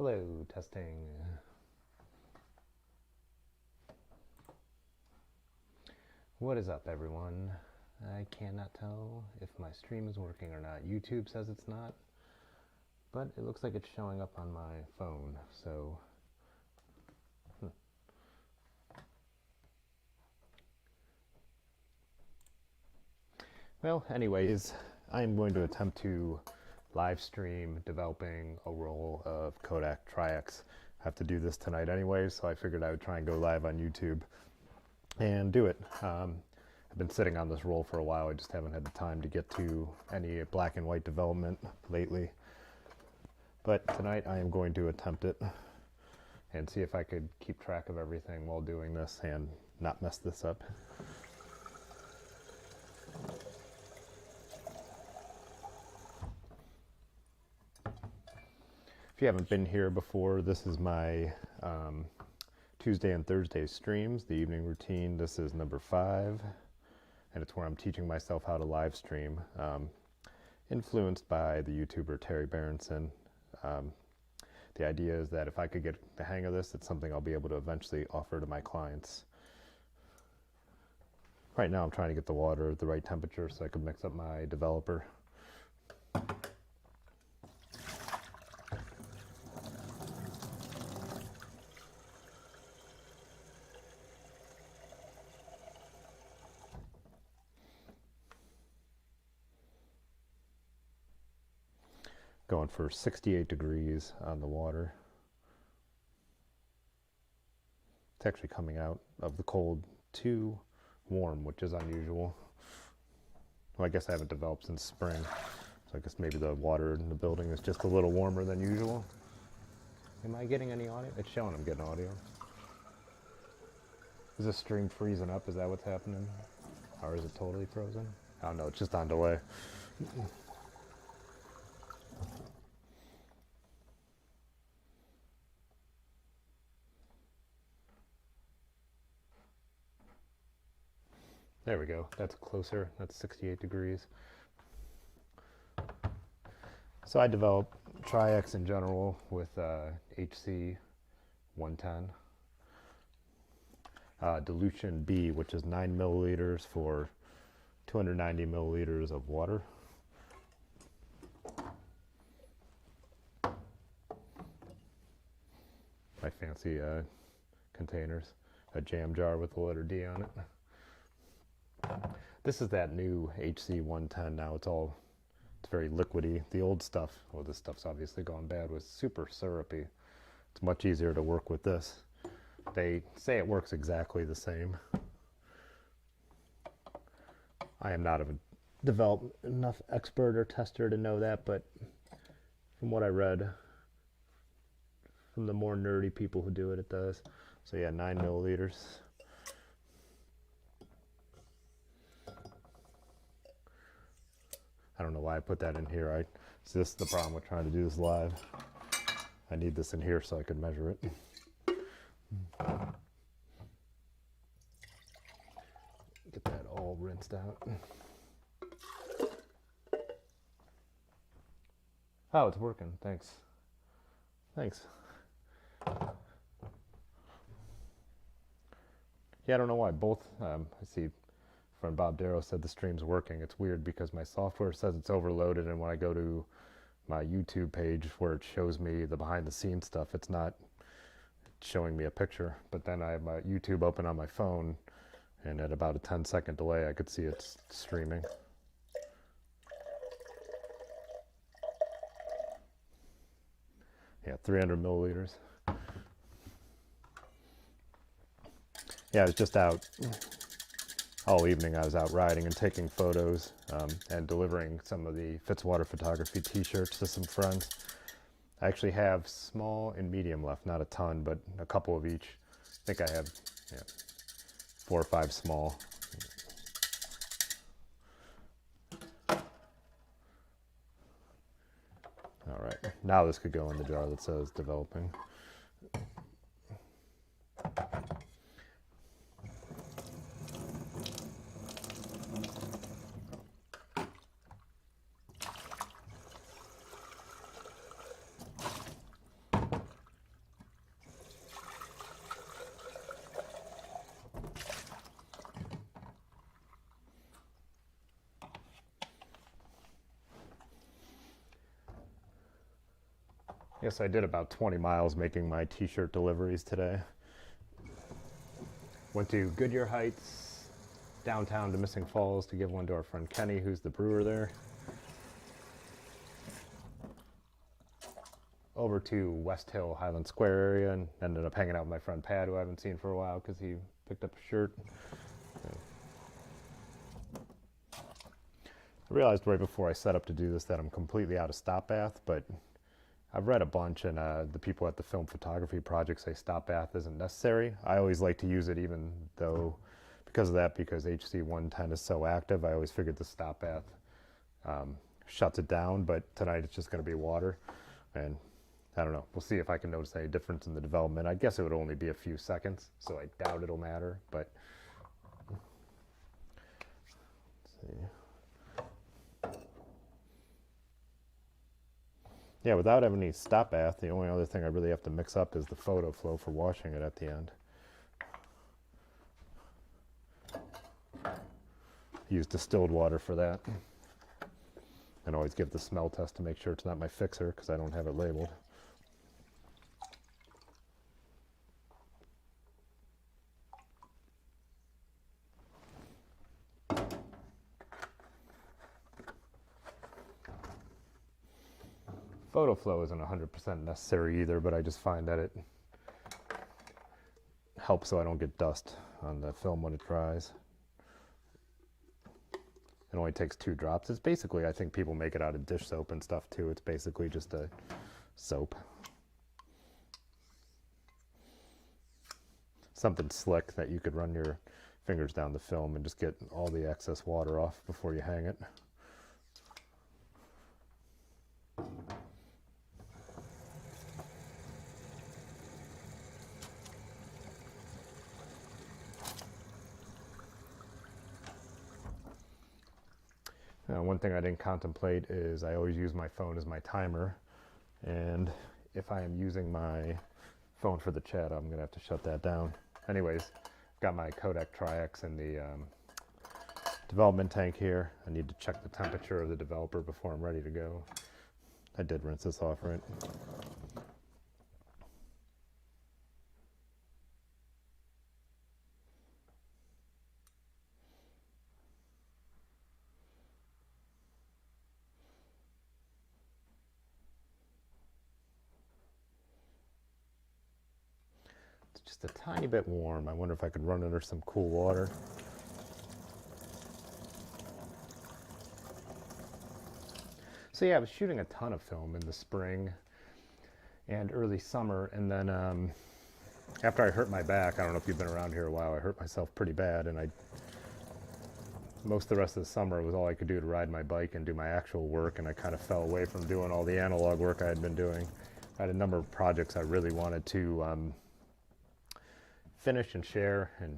Hello, testing. What is up, everyone? I cannot tell if my stream is working or not. YouTube says it's not, but it looks like it's showing up on my phone, so... Well, anyways, I'm going to attempt to live stream developing a roll of Kodak Tri-X. I have to do this tonight anyway, so I figured I would try and go live on YouTube and do it. I've been sitting on this roll for a while. I just haven't had the time to get to any black and white development lately. But tonight I am going to attempt it and see if I could keep track of everything while doing this and not mess this up. If you haven't been here before, this is my Tuesday and Thursday streams, the evening routine. This is number 5, and it's where I'm teaching myself how to live stream, influenced by the YouTuber Terry Berenson. The idea is that if I could get the hang of this, it's something I'll be able to eventually offer to my clients. Right now I'm trying to get the water at the right temperature so I can mix up my developer. Going for 68 degrees on the water. It's actually coming out of the cold too warm, which is unusual. Well, I guess I haven't developed since spring, so I guess maybe the water in the building is just a little warmer than usual. Am I getting any audio? It's showing I'm getting audio. Is this stream freezing up? Is that what's happening? Or is it totally frozen? I don't know, it's just on delay. There we go, that's closer, that's 68 degrees. So I develop Tri-X in general with HC 110. Dilution B, which is 9 milliliters for 290 milliliters of water. My fancy containers, a jam jar with the letter D on it. This is that new HC 110 now. It's very liquidy. The old stuff, well, this stuff's obviously gone bad, was super syrupy. It's much easier to work with this. They say it works exactly the same. I am not a developed enough expert or tester to know that, but from what I read from the more nerdy people who do it, it does. So yeah, 9 milliliters. I don't know why I put that in here. So this is the problem with trying to do this live. I need this in here so I can measure it. Get that all rinsed out. Oh, it's working. Thanks. Thanks. Yeah, I don't know why. Both, I see friend Bob Darrow said the stream's working. It's weird because my software says it's overloaded, and when I go to my YouTube page where it shows me the behind the scenes stuff, it's not showing me a picture. But then I have my YouTube open on my phone, and at about a 10-second delay I could see it's streaming. Yeah, 300 milliliters. Yeah, I was just out all evening. I was out riding and taking photos and delivering some of the Fitzwater photography t-shirts to some friends. I actually have small and medium left, not a ton, but a couple of each. I think I have 4 or 5 small. All right, now this could go in the jar that says developing. Yes, I did about 20 miles making my t-shirt deliveries today. Went to Goodyear Heights, downtown to Missing Falls to give one to our friend Kenny, who's the brewer there. Over to West Hill, Highland Square area, and ended up hanging out with my friend Pat, who I haven't seen for a while because he picked up a shirt. I realized right before I set up to do this that I'm completely out of stop bath, but I've read a bunch, and the people at the film photography project say stop bath isn't necessary. I always like to use it even though, because of that, because HC110 is so active, I always figured the stop bath shuts it down, but tonight it's just going to be water, and I don't know. We'll see if I can notice any difference in the development. I guess it would only be a few seconds, so I doubt it'll matter, but let's see. Yeah, without having any stop bath, the only other thing I really have to mix up is the photo flow for washing it at the end. Use distilled water for that. And always give the smell test to make sure it's not my fixer because I don't have it labeled. Photo flow isn't 100% necessary either, but I just find that it helps so I don't get dust on the film when it dries. It only takes 2 drops. It's basically, I think people make it out of dish soap and stuff too. It's basically just a soap. Something slick that you could run your fingers down the film and just get all the excess water off before you hang it. One thing I didn't contemplate is I always use my phone as my timer, and if I am using my phone for the chat, I'm gonna have to shut that down. Anyways, got my Kodak Tri-X in the development tank here. I need to check the temperature of the developer before I'm ready to go. I did rinse this off, right? Just a tiny bit warm. I wonder if I could run under some cool water. So yeah, I was shooting a ton of film in the spring and early summer, and then after I hurt my back, I don't know if you've been around here a while, I hurt myself pretty bad, and most of the rest of the summer was all I could do to ride my bike and do my actual work, and I kind of fell away from doing all the analog work I had been doing. I had a number of projects I really wanted to finish and share, and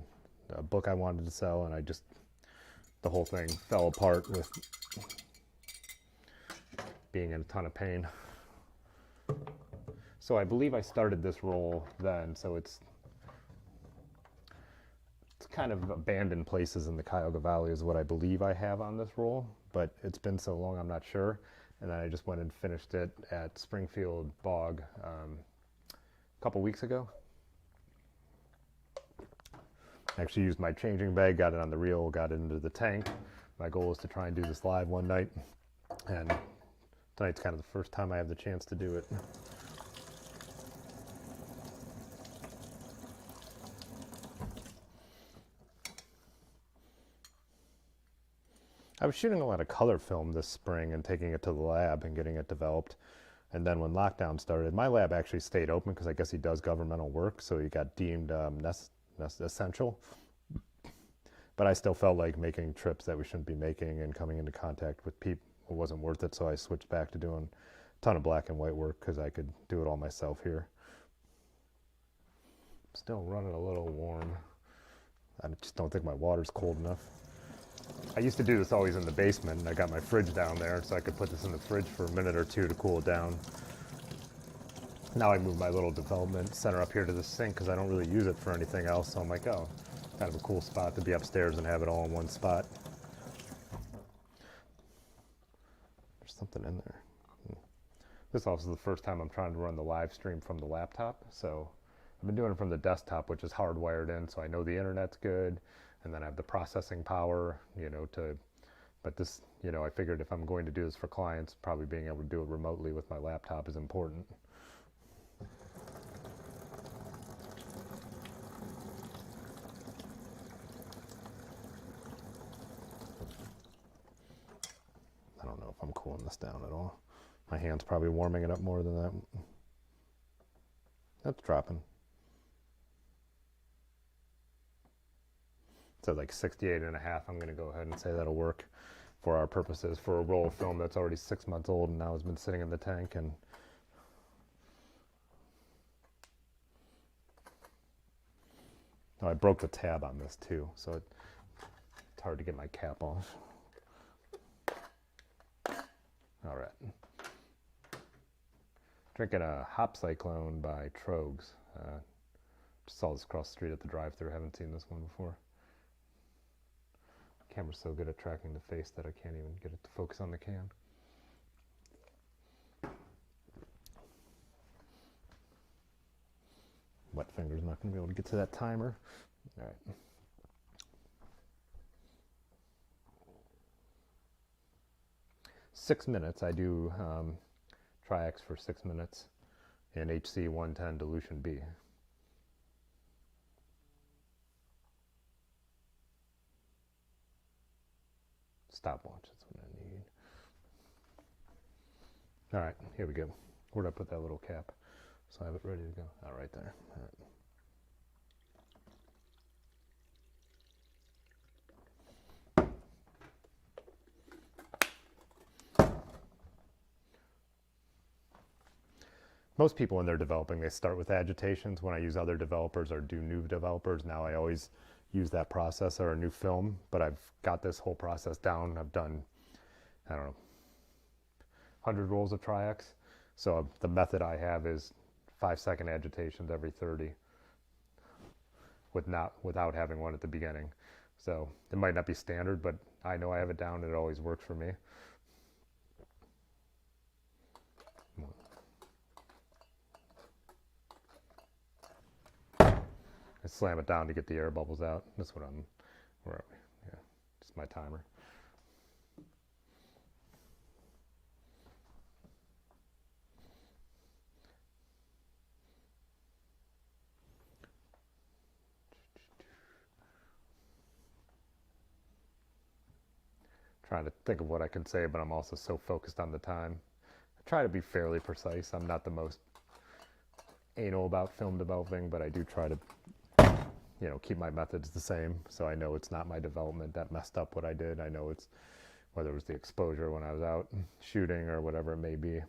a book I wanted to sell, and the whole thing fell apart with being in a ton of pain. So I believe I started this role then, so it's kind of abandoned places in the Cuyahoga Valley is what I believe I have on this role, but it's been so long I'm not sure. And then I just went and finished it at Springfield Bog a couple weeks ago. Actually used my changing bag, got it on the reel, got it into the tank. My goal is to try and do this live one night, and tonight's kind of the first time I have the chance to do it. I was shooting a lot of color film this spring and taking it to the lab and getting it developed. And then when lockdown started, my lab actually stayed open because I guess he does governmental work, so he got deemed essential. But I still felt like making trips that we shouldn't be making and coming into contact with people wasn't worth it, so I switched back to doing a ton of black and white work because I could do it all myself here. Still running a little warm. I just don't think my water's cold enough. I used to do this always in the basement, and I got my fridge down there so I could put this in the fridge for a minute or two to cool it down. Now I moved my little development center up here to the sink because I don't really use it for anything else, so I'm like, oh, kind of a cool spot to be upstairs and have it all in one spot. There's something in there. This also is the first time I'm trying to run the live stream from the laptop. So I've been doing it from the desktop, which is hardwired in, so I know the internet's good, and then I have the processing power, but this, I figured if I'm going to do this for clients, probably being able to do it remotely with my laptop is important. I don't know if I'm cooling this down at all. My hand's probably warming it up more than that. That's dropping. So like 68.5, I'm going to go ahead and say that'll work for our purposes for a roll of film that's already 6 months old and now has been sitting in the tank. And oh, I broke the tab on this too, so it's hard to get my cap off. All right. Drinking a Hop Cyclone by Trogs. Just saw this across the street at the drive-thru. Haven't seen this one before. Camera's so good at tracking the face that I can't even get it to focus on the can. Wet finger's not going to be able to get to that timer. All right. Six minutes. I do Tri-X for 6 minutes in HC 110 dilution B. Stopwatch, that's what I need. All right, here we go. Where'd I put that little cap? So I have it ready to go. Oh, right there. All right. Most people when they're developing, they start with agitations. When I use other developers or do new developers, now I always use that process or a new film, but I've got this whole process down. I've done, I don't know, 100 rolls of Tri-X. So the method I have is 5-second agitations every 30 without having one at the beginning. So it might not be standard, but I know I have it down and it always works for me. I slam it down to get the air bubbles out. That's what where are we? Yeah, just my timer. Trying to think of what I can say, but I'm also so focused on the time. I try to be fairly precise. I'm not the most anal about film developing, but I do try to keep my methods the same, so I know it's not my development that messed up what I did. I know it's whether it was the exposure when I was out shooting or whatever it may be.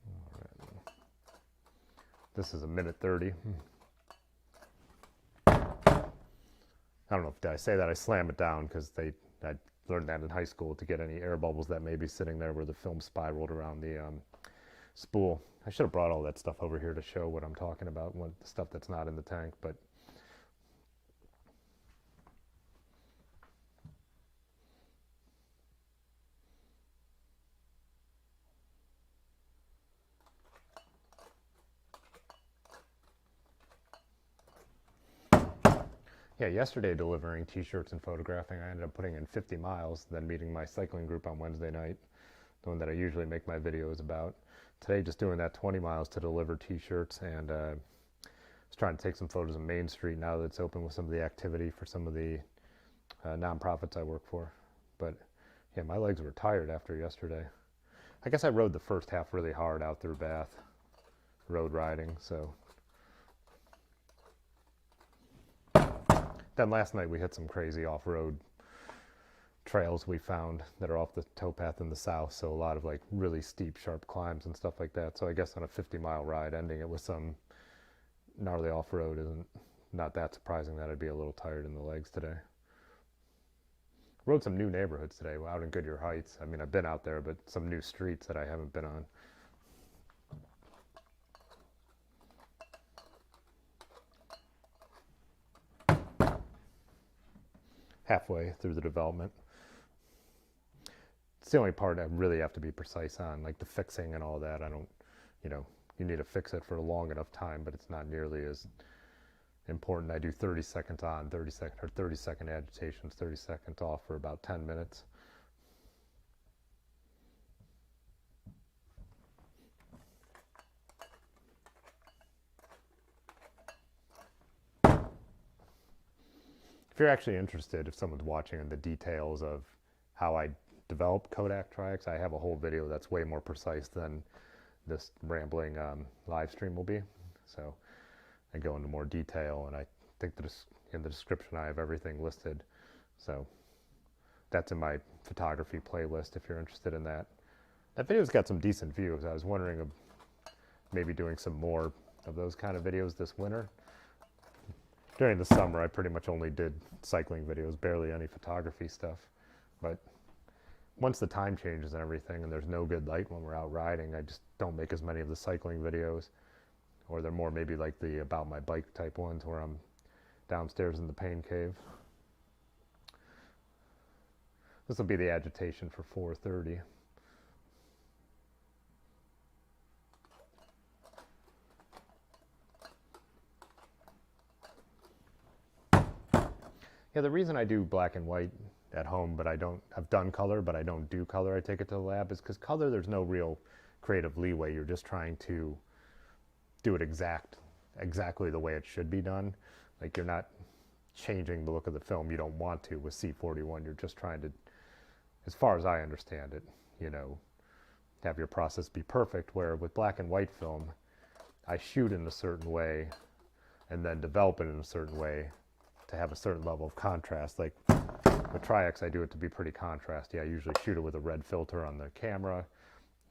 All right. This is a minute 30. I don't know if did I say that I slam it down because I learned that in high school to get any air bubbles that may be sitting there where the film spiraled around the spool. I should have brought all that stuff over here to show what I'm talking about, the stuff that's not in the tank, but yeah, yesterday delivering t-shirts and photographing, I ended up putting in 50 miles, then meeting my cycling group on Wednesday night, the one that I usually make my videos about. Today, just doing that 20 miles to deliver t-shirts, and was trying to take some photos of Main Street now that it's open with some of the activity for some of the nonprofits I work for. But yeah, my legs were tired after yesterday. I guess I rode the first half really hard out through Bath, road riding, so. Then last night we hit some crazy off-road trails we found that are off the towpath in the south, so a lot of like really steep, sharp climbs and stuff like that. So I guess on a 50-mile ride, ending it with some gnarly off-road isn't not that surprising that I'd be a little tired in the legs today. Rode some new neighborhoods today out in Goodyear Heights. I mean, I've been out there, but some new streets that I haven't been on. halfway through the development. It's the only part I really have to be precise on, like the fixing and all that. I don't, you know, you need to fix it for a long enough time, but it's not nearly as important. I do 30 seconds on, 30-second agitations, 30 seconds off for about 10 minutes. If you're actually interested, if someone's watching, in the details of how I develop Kodak Tri-X, I have a whole video that's way more precise than this rambling live stream will be. So I go into more detail, and I think that in the description I have everything listed. So that's in my photography playlist if you're interested in that. That video's got some decent views. I was wondering of maybe doing some more of those kind of videos this winter. During the summer, I pretty much only did cycling videos, barely any photography stuff. But once the time changes and everything, and there's no good light when we're out riding, I just don't make as many of the cycling videos. Or they're more maybe like the about my bike type ones where I'm downstairs in the pain cave. This will be the agitation for 4:30. Yeah, the reason I do black and white at home, but I've done color, but I don't do color, I take it to the lab, is because color, there's no real creative leeway. You're just trying to do it exactly the way it should be done. Like, you're not changing the look of the film. You don't want to with C41. You're just trying to, as far as I understand it, you know, have your process be perfect, where with black and white film, I shoot in a certain way and then develop it in a certain way to have a certain level of contrast. Like with Tri-X, I do it to be pretty contrasty. I usually shoot it with a red filter on the camera,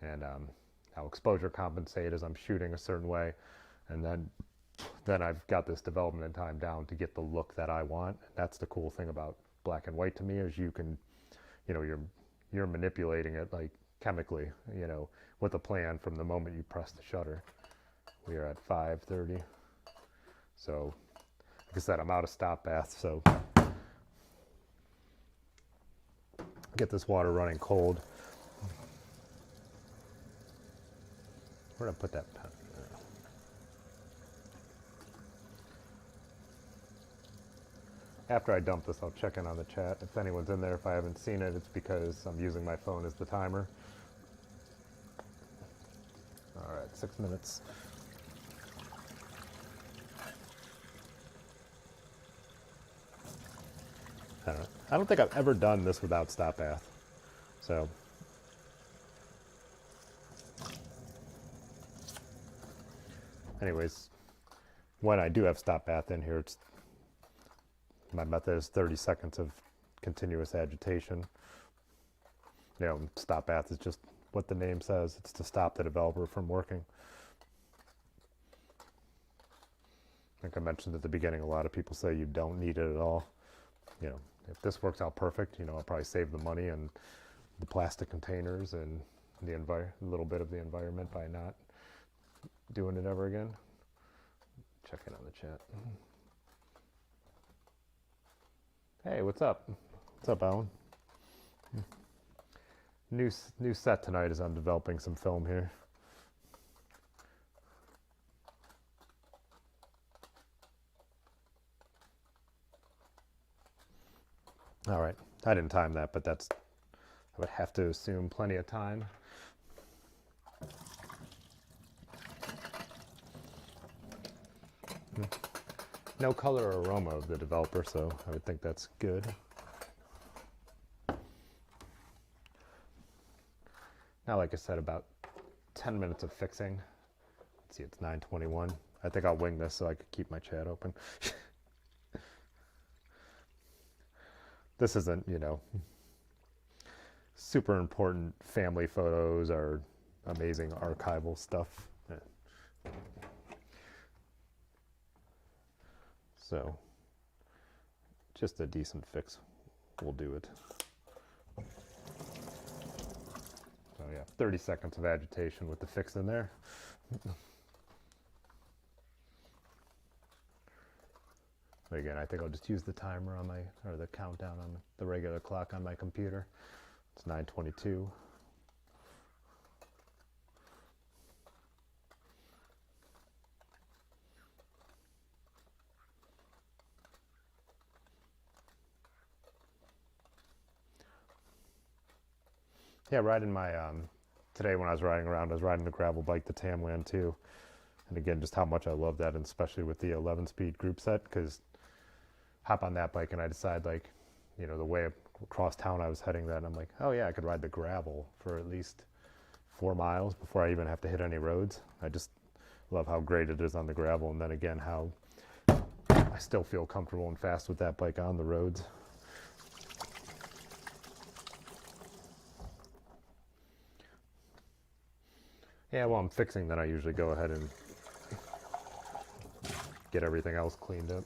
and I'll exposure compensate as I'm shooting a certain way, and then I've got this development time down to get the look that I want. That's the cool thing about black and white to me, is you can, you know, you're manipulating it like chemically, you know, with a plan from the moment you press the shutter. We are at 5:30, so like I said, I'm out of stop bath, so get this water running cold. Where did I put that pen? After I dump this, I'll check in on the chat. If anyone's in there, if I haven't seen it, it's because I'm using my phone as the timer. All right, 6 minutes. I don't think I've ever done this without stop bath. So anyways, when I do have stop bath in here, my method is 30 seconds of continuous agitation. You know, stop bath is just what the name says. It's to stop the developer from working. I think I mentioned at the beginning, a lot of people say you don't need it at all. You know, if this works out perfect, you know, I'll probably save the money and the plastic containers and the a little bit of the environment by not doing it ever again. Check in on the chat. Hey, what's up? What's up, Alan? New set tonight is I'm developing some film here. All right, I didn't time that, but I would have to assume plenty of time. No color or aroma of the developer, so I would think that's good. Now, like I said, about 10 minutes of fixing. Let's see, it's 9:21. I think I'll wing this so I could keep my chat open. This isn't, you know, super important family photos or amazing archival stuff. So just a decent fix will do it. So yeah, 30 seconds of agitation with the fix in there. But again, I think I'll just use the timer on my, or the countdown on the regular clock on my computer. It's 9:22. Yeah, riding my, today when I was riding around, I was riding the gravel bike, the Tamland too. And again, just how much I love that, and especially with the 11-speed group set, because hop on that bike and I decide, like, you know, the way across town I was heading that, I'm like, oh yeah, I could ride the gravel for at least 4 miles before I even have to hit any roads. I just love how great it is on the gravel, and then again, how I still feel comfortable and fast with that bike on the roads. Yeah, while I'm fixing, then I usually go ahead and get everything else cleaned up.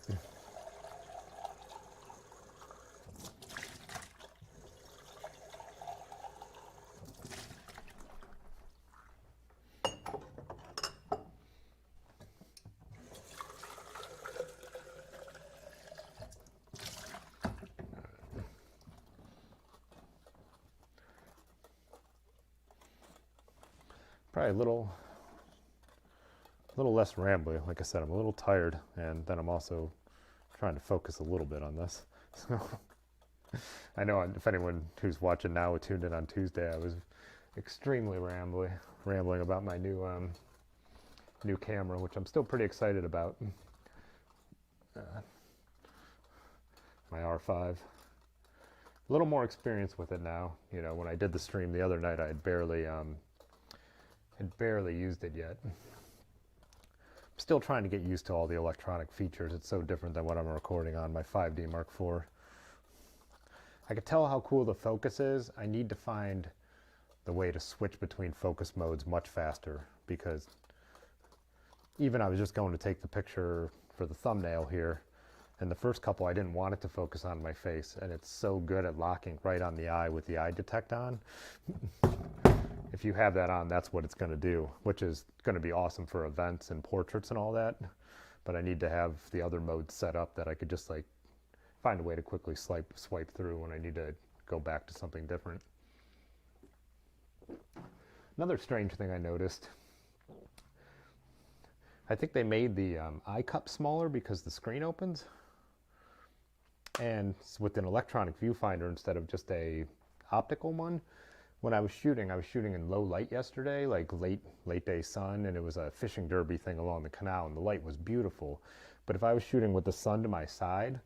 Probably a little less rambly. Like I said, I'm a little tired, and then I'm also trying to focus a little bit on this. So I know if anyone who's watching now tuned in on Tuesday, I was extremely rambling about my new camera, which I'm still pretty excited about. My R5. A little more experience with it now. You know, when I did the stream the other night, I had barely used it yet. I'm still trying to get used to all the electronic features. It's so different than what I'm recording on my 5D Mark IV. I could tell how cool the focus is. I need to find the way to switch between focus modes much faster, because even I was just going to take the picture for the thumbnail here, and the first couple I didn't want it to focus on my face, and it's so good at locking right on the eye with the eye detect on. If you have that on, that's what it's going to do, which is going to be awesome for events and portraits and all that. But I need to have the other modes set up that I could just like find a way to quickly swipe through when I need to go back to something different. Another strange thing I noticed, I think they made the eye cup smaller because the screen opens. And with an electronic viewfinder instead of just a optical one, when I was shooting in low light yesterday, like late day sun, and it was a fishing derby thing along the canal, and the light was beautiful. But if I was shooting with the sun to my side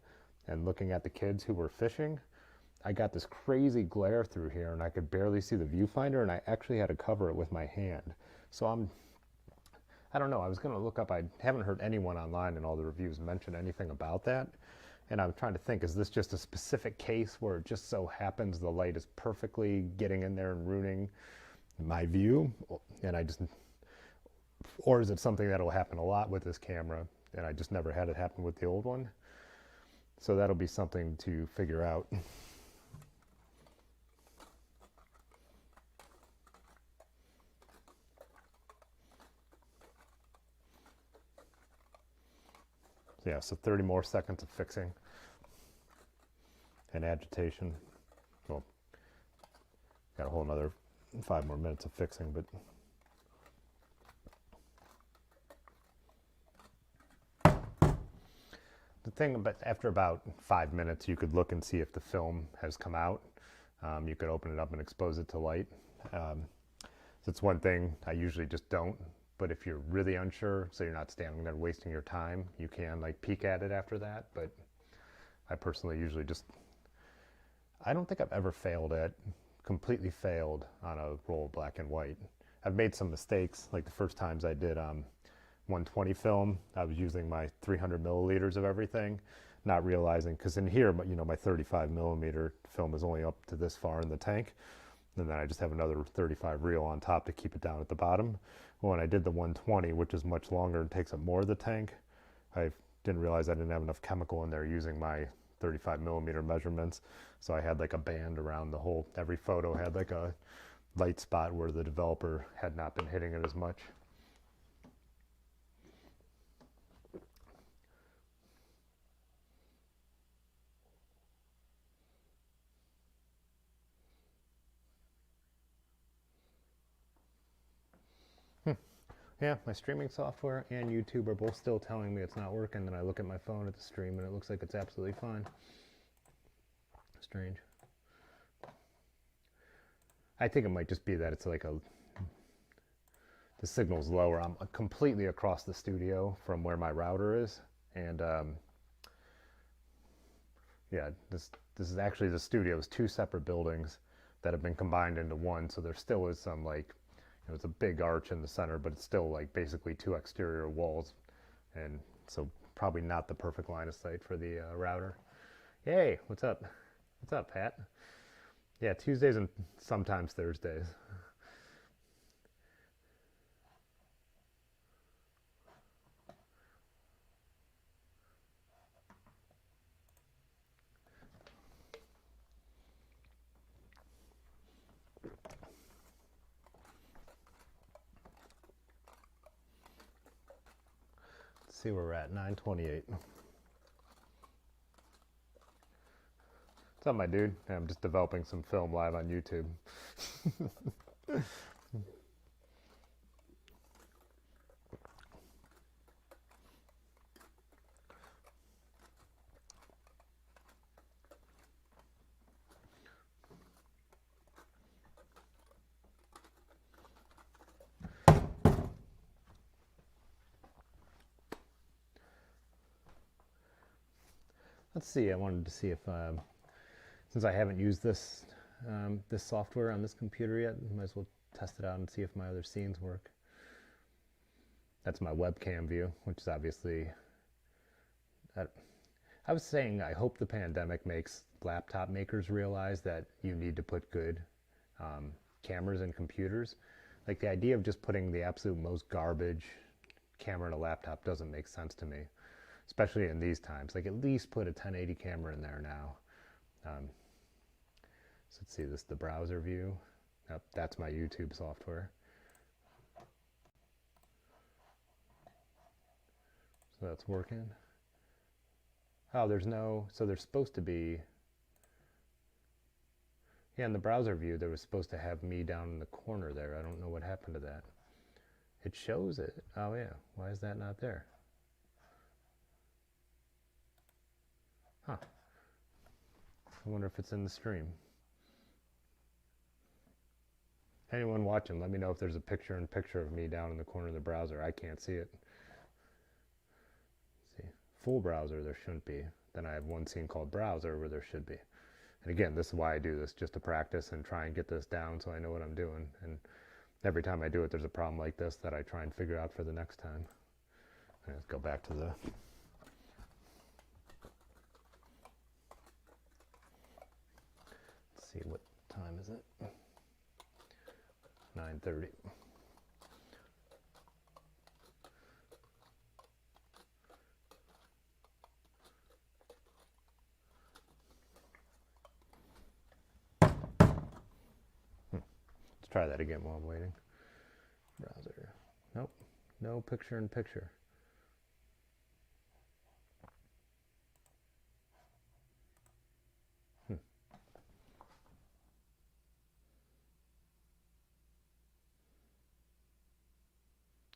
and looking at the kids who were fishing, I got this crazy glare through here, and I could barely see the viewfinder, and I actually had to cover it with my hand. So I don't know, I was going to look up, I haven't heard anyone online in all the reviews mention anything about that. And I'm trying to think, is this just a specific case where it just so happens the light is perfectly getting in there and ruining my view? And or is it something that'll happen a lot with this camera, and I just never had it happen with the old one? So that'll be something to figure out. Yeah, so 30 more seconds of fixing and agitation. Well, got a whole another 5 more minutes of fixing, but the thing about after about 5 minutes, you could look and see if the film has come out. You could open it up and expose it to light. So it's one thing I usually just don't. But if you're really unsure, so you're not standing there wasting your time, you can like peek at it after that. But I personally usually just, I don't think I've ever completely failed on a roll of black and white. I've made some mistakes, like the first times I did 120 film, I was using my 300 milliliters of everything, not realizing, because in here, you know, my 35 millimeter film is only up to this far in the tank. And then I just have another 35 reel on top to keep it down at the bottom. When I did the 120, which is much longer and takes up more of the tank, I didn't realize I didn't have enough chemical in there using my 35 millimeter measurements. So I had like a band around the whole, every photo had like a light spot where the developer had not been hitting it as much. Yeah, my streaming software and YouTube are both still telling me it's not working. Then I look at my phone at the stream and it looks like it's absolutely fine. Strange. I think it might just be that it's like the signal's lower. I'm completely across the studio from where my router is. And yeah, this is actually the studio. It's two separate buildings that have been combined into one. So there still is some like, it's a big arch in the center, but it's still like basically two exterior walls. And so probably not the perfect line of sight for the router. Yay, what's up? What's up, Pat? Yeah, Tuesdays and sometimes Thursdays. Let's see where we're at, 9:28. What's up, my dude? I'm just developing some film live on YouTube. Let's see, I wanted to see if, since I haven't used this this software on this computer yet, might as well test it out and see if my other scenes work. That's my webcam view, which is obviously, I was saying I hope the pandemic makes laptop makers realize that you need to put good cameras in computers. Like the idea of just putting the absolute most garbage camera in a laptop doesn't make sense to me, especially in these times. Like at least put a 1080 camera in there now. So let's see, this is the browser view. Yep, that's my YouTube software. So that's working. Oh, there's no, so there's supposed to be, yeah, in the browser view, there was supposed to have me down in the corner there. I don't know what happened to that. It shows it. Oh yeah, why is that not there? Huh. I wonder if it's in the stream. Anyone watching, let me know if there's a picture-in-picture of me down in the corner of the browser. I can't see it. Let's see, full browser, there shouldn't be. Then I have one scene called browser where there should be. And again, this is why I do this, just to practice and try and get this down so I know what I'm doing. And every time I do it, there's a problem like this that I try and figure out for the next time. Let's go back to the... Let's see, what time is it? 9:30. Let's try that again while I'm waiting. Browser. Nope. No picture-in-picture.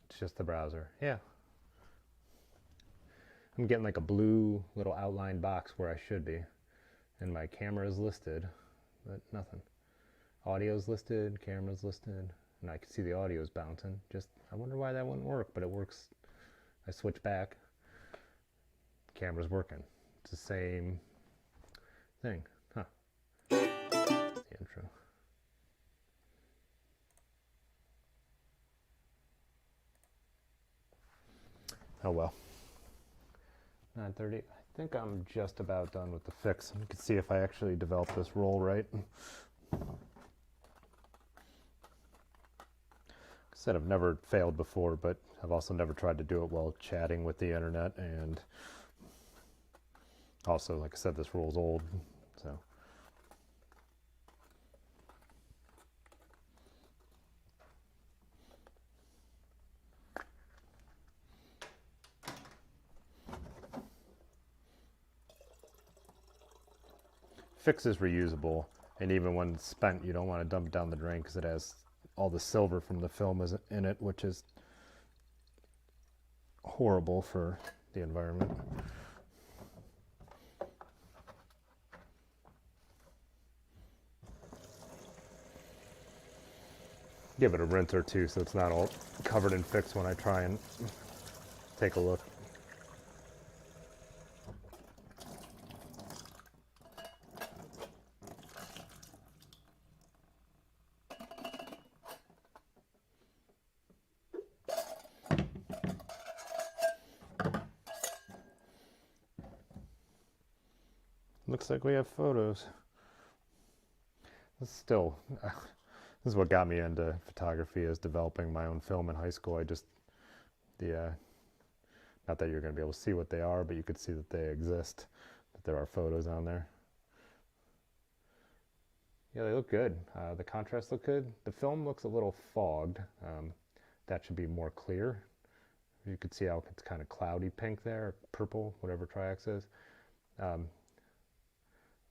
It's just the browser. Yeah. I'm getting like a blue little outline box where I should be. And my camera is listed, but nothing. Audio's listed, camera's listed, and I can see the audio's bouncing. Just, I wonder why that wouldn't work, but it works. I switch back. Camera's working. It's the same thing. Huh. That's the intro. Oh well. 9:30. I think I'm just about done with the fix. You can see if I actually developed this roll right. Like I said, I've never failed before, but I've also never tried to do it while chatting with the internet, and also, like I said, this roll's old, so. Fix is reusable, and even when it's spent, you don't want to dump it down the drain because it has all the silver from the film in it, which is horrible for the environment. Give it a rinse or two so it's not all covered in fix when I try and take a look. Looks like we have photos. Still, this is what got me into photography, is developing my own film in high school. Not that you're going to be able to see what they are, but you could see that they exist, that there are photos on there. Yeah, they look good. The contrast look good. The film looks a little fogged. That should be more clear. You could see how it's kind of cloudy pink there, purple, whatever Tri-X is.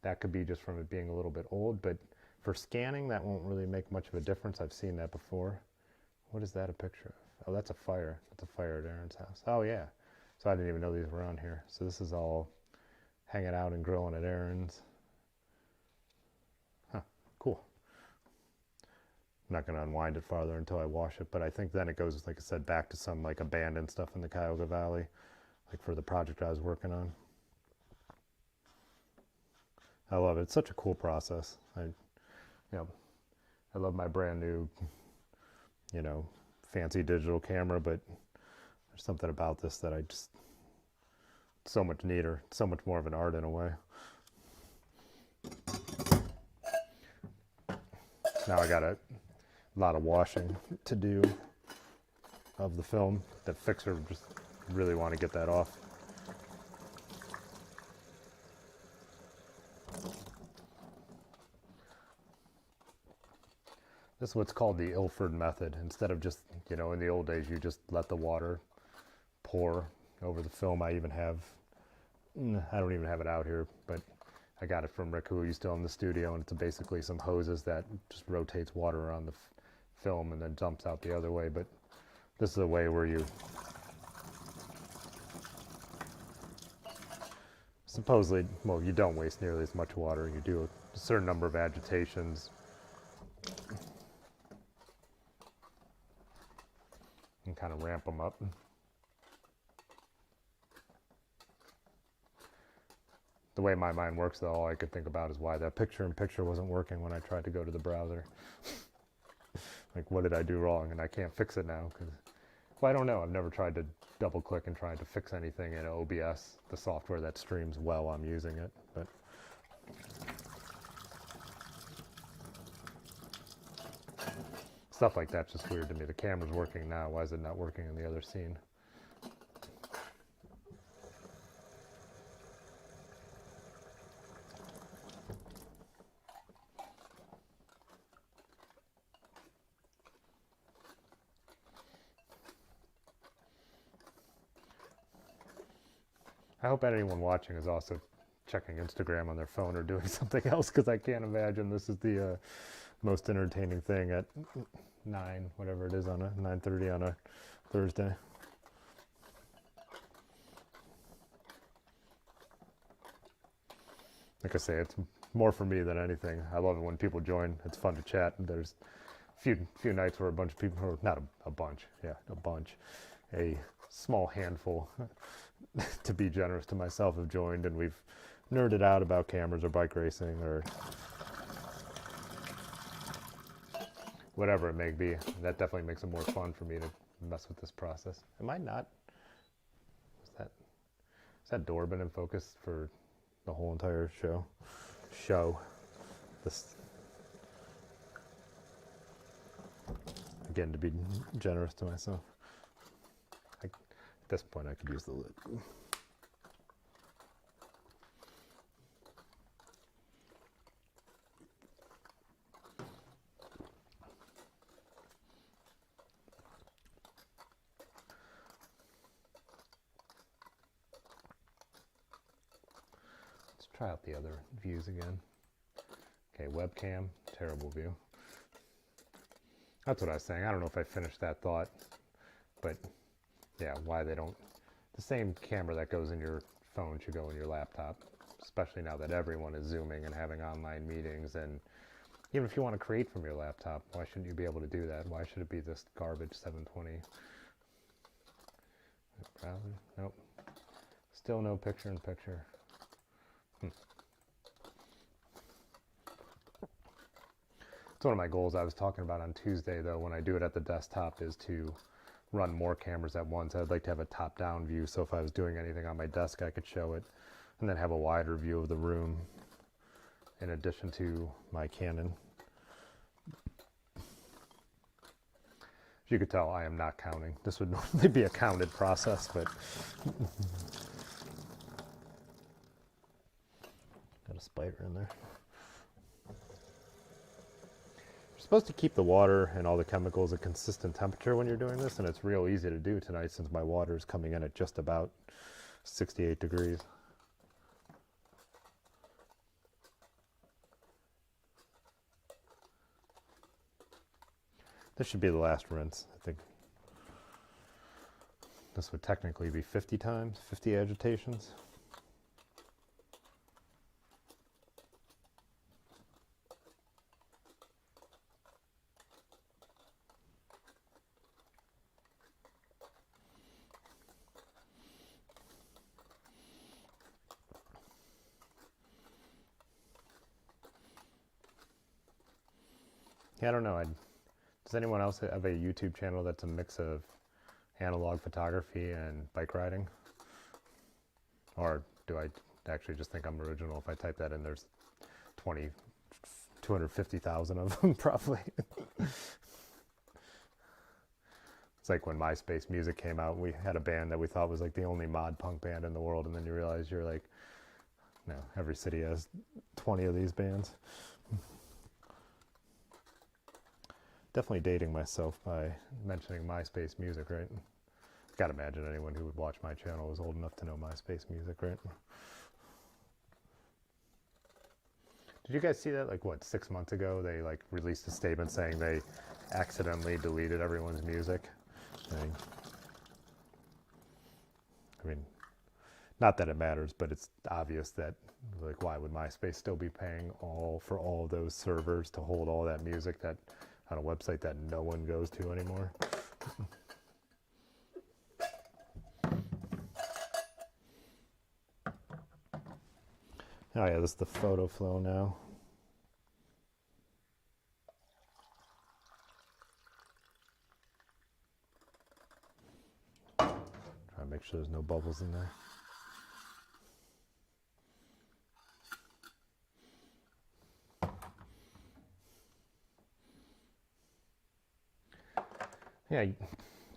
That could be just from it being a little bit old, but for scanning, that won't really make much of a difference. I've seen that before. What is that a picture of? Oh, that's a fire. That's a fire at Aaron's house. Oh, yeah. So I didn't even know these were on here. So this is all hanging out and grilling at Aaron's. Huh, cool. I'm not going to unwind it farther until I wash it, but I think then it goes, like I said, back to some like abandoned stuff in the Cuyahoga Valley, like for the project I was working on. I love it. It's such a cool process. I love my brand new, fancy digital camera, but there's something about this that it's so much neater, so much more of an art in a way. Now I got a lot of washing to do of the film. The fixer just really want to get that off. This is what's called the Ilford method. Instead of just, in the old days, you just let the water pour over the film. I don't even have it out here, but I got it from Rick, who used to own the studio, and it's basically some hoses that just rotates water around the film and then dumps out the other way. But this is a way where you supposedly, you don't waste nearly as much water. You do a certain number of agitations and kind of ramp them up. The way my mind works, though, all I could think about is why that picture-in-picture wasn't working when I tried to go to the browser. Like, what did I do wrong? And I can't fix it now because, I don't know. I've never tried to double-click and try to fix anything in OBS, the software that streams while I'm using it. But stuff like that's just weird to me. The camera's working now. Why is it not working in the other scene? I hope anyone watching is also checking Instagram on their phone or doing something else, because I can't imagine this is the most entertaining thing at 9, whatever it is, on a 9:30 on a Thursday. Like I say, it's more for me than anything. I love it when people join. It's fun to chat. There's a few nights where a bunch of people, or not a bunch, a small handful, to be generous to myself, have joined, and we've nerded out about cameras or bike racing or whatever it may be. That definitely makes it more fun for me to mess with this process. Am I not? Is that door been in focus for the whole entire show? This, again, to be generous to myself. At this point, I could use the lid. Let's try out the other views again. Okay, webcam, terrible view. That's what I was saying. I don't know if I finished that thought, but yeah, why they don't, the same camera that goes in your phone should go in your laptop, especially now that everyone is Zooming and having online meetings. And even if you want to create from your laptop, why shouldn't you be able to do that? Why should it be this garbage 720? Browser? Nope. Still no picture in picture. It's one of my goals I was talking about on Tuesday, though, when I do it at the desktop, is to run more cameras at once. I'd like to have a top-down view, so if I was doing anything on my desk, I could show it, and then have a wider view of the room in addition to my Canon. As you could tell, I am not counting. This would normally be a counted process, but got a spider in there. You're supposed to keep the water and all the chemicals at consistent temperature when you're doing this, and it's real easy to do tonight since my water is coming in at just about 68 degrees. This should be the last rinse, I think. This would technically be 50 times, 50 agitations. Yeah, I don't know. Does anyone else have a YouTube channel that's a mix of analog photography and bike riding? Or do I actually just think I'm original if I type that in? There's 250,000 of them probably. It's like when MySpace Music came out, we had a band that we thought was like the only mod punk band in the world, and then you realize you're like, no, every city has 20 of these bands. Definitely dating myself by mentioning MySpace Music, right? Gotta imagine anyone who would watch my channel is old enough to know MySpace Music, right? Did you guys see that? Like, what, 6 months ago, they like released a statement saying they accidentally deleted everyone's music. I mean, not that it matters, but it's obvious that, like, why would MySpace still be paying for all those servers to hold all that music that on a website that no one goes to anymore? Oh yeah, this is the photo flow now. Try to make sure there's no bubbles in there. Yeah,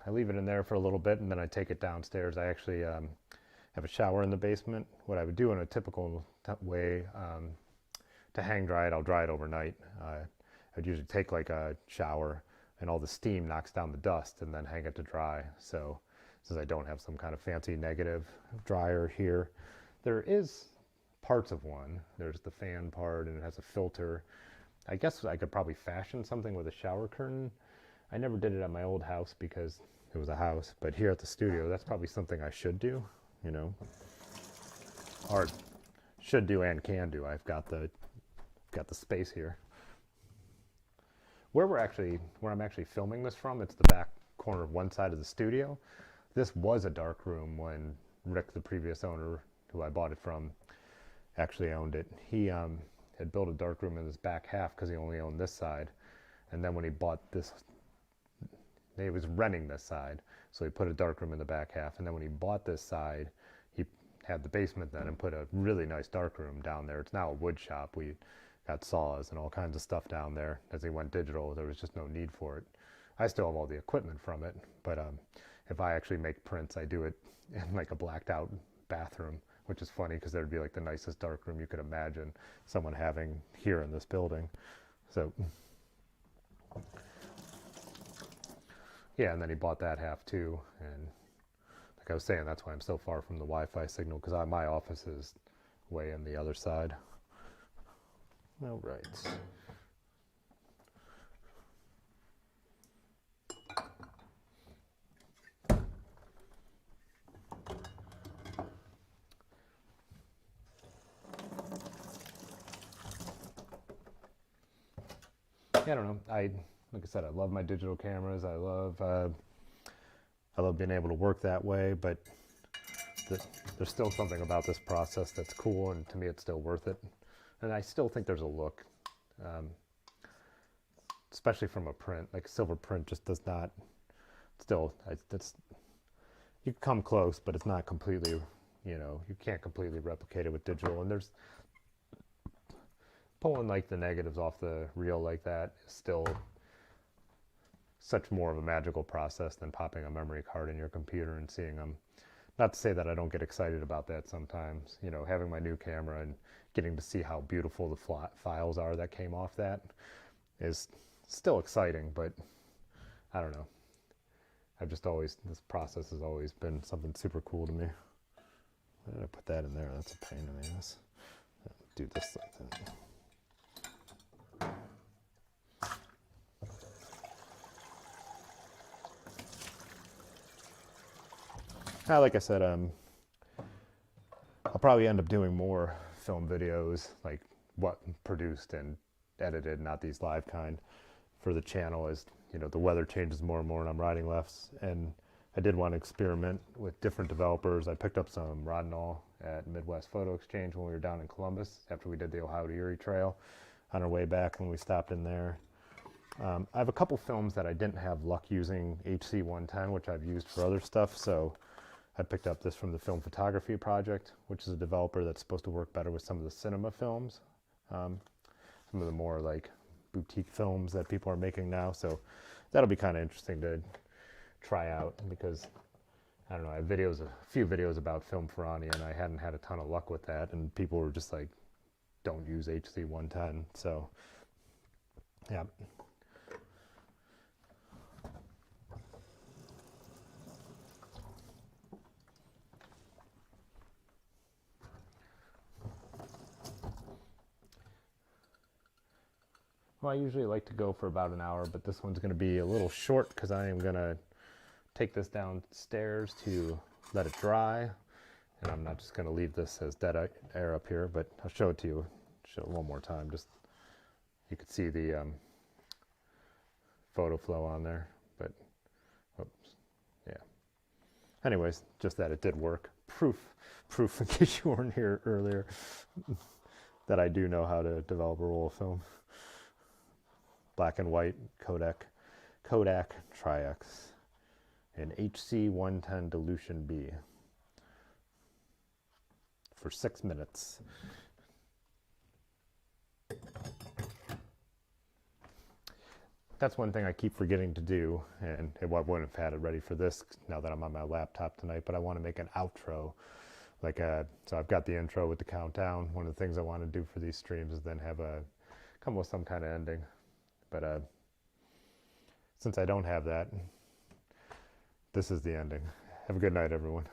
I leave it in there for a little bit and then I take it downstairs. I actually have a shower in the basement. What I would do in a typical way to hang dry it, I'll dry it overnight. I'd usually take like a shower and all the steam knocks down the dust and then hang it to dry. So since I don't have some kind of fancy negative dryer here, there is parts of one. There's the fan part and it has a filter. I guess I could probably fashion something with a shower curtain. I never did it at my old house because it was a house, but here at the studio, that's probably something I should do, you know, or should do and can do. I've got the space here. Where I'm actually filming this from, it's the back corner of one side of the studio. This was a dark room when Rick, the previous owner who I bought it from, actually owned it. He had built a dark room in this back half because he only owned this side. And then when he bought this, he was renting this side, so he put a dark room in the back half. And then when he bought this side, he had the basement then and put a really nice dark room down there. It's now a wood shop. We got saws and all kinds of stuff down there. As he went digital, there was just no need for it. I still have all the equipment from it, but if I actually make prints, I do it in like a blacked out bathroom, which is funny because there'd be like the nicest dark room you could imagine someone having here in this building. So yeah, and then he bought that half too, and like I was saying, that's why I'm so far from the Wi-Fi signal, because my office is way on the other side. All right. yeah, I don't know. Like I said, I love my digital cameras. I love being able to work that way, but there's still something about this process that's cool, and to me it's still worth it. And I still think there's a look, especially from a print. Like silver print just does not, you can come close, but it's not completely, you can't completely replicate it with digital. And there's pulling like the negatives off the reel like that is still such more of a magical process than popping a memory card in your computer and seeing them. Not to say that I don't get excited about that sometimes, having my new camera and getting to see how beautiful the files are that came off that is still exciting, but I don't know. This process has always been something super cool to me. Why did I put that in there? That's a pain in the ass. Do this like that. Like I said, I'll probably end up doing more film videos, like what produced and edited, not these live kind, for the channel as, the weather changes more and more and I'm riding lefts. And I did want to experiment with different developers. I picked up some Rodinal at Midwest Photo Exchange when we were down in Columbus after we did the Ohio to Erie Trail on our way back when we stopped in there. I have a couple films that I didn't have luck using HC110, which I've used for other stuff, so I picked up this from the Film Photography Project, which is a developer that's supposed to work better with some of the cinema films, some of the more like boutique films that people are making now. So that'll be kind of interesting to try out, because I don't know, I have a few videos about Film Ferrani, and I hadn't had a ton of luck with that, and people were just like, don't use HC110. So yeah. Well, I usually like to go for about an hour, but this one's going to be a little short because I am going to take this downstairs to let it dry. And I'm not just going to leave this as dead air up here, but I'll show it to you. Show it one more time. Just you could see the photo flow on there. But oops, yeah. Anyways, just that it did work. Proof in case you weren't here earlier that I do know how to develop a roll of film. Black and white Kodak Tri-X, and HC110 dilution B for 6 minutes. That's one thing I keep forgetting to do, and I wouldn't have had it ready for this now that I'm on my laptop tonight, but I want to make an outro. So I've got the intro with the countdown. One of the things I want to do for these streams is then come with some kind of ending. But since I don't have that, this is the ending. Have a good night, everyone.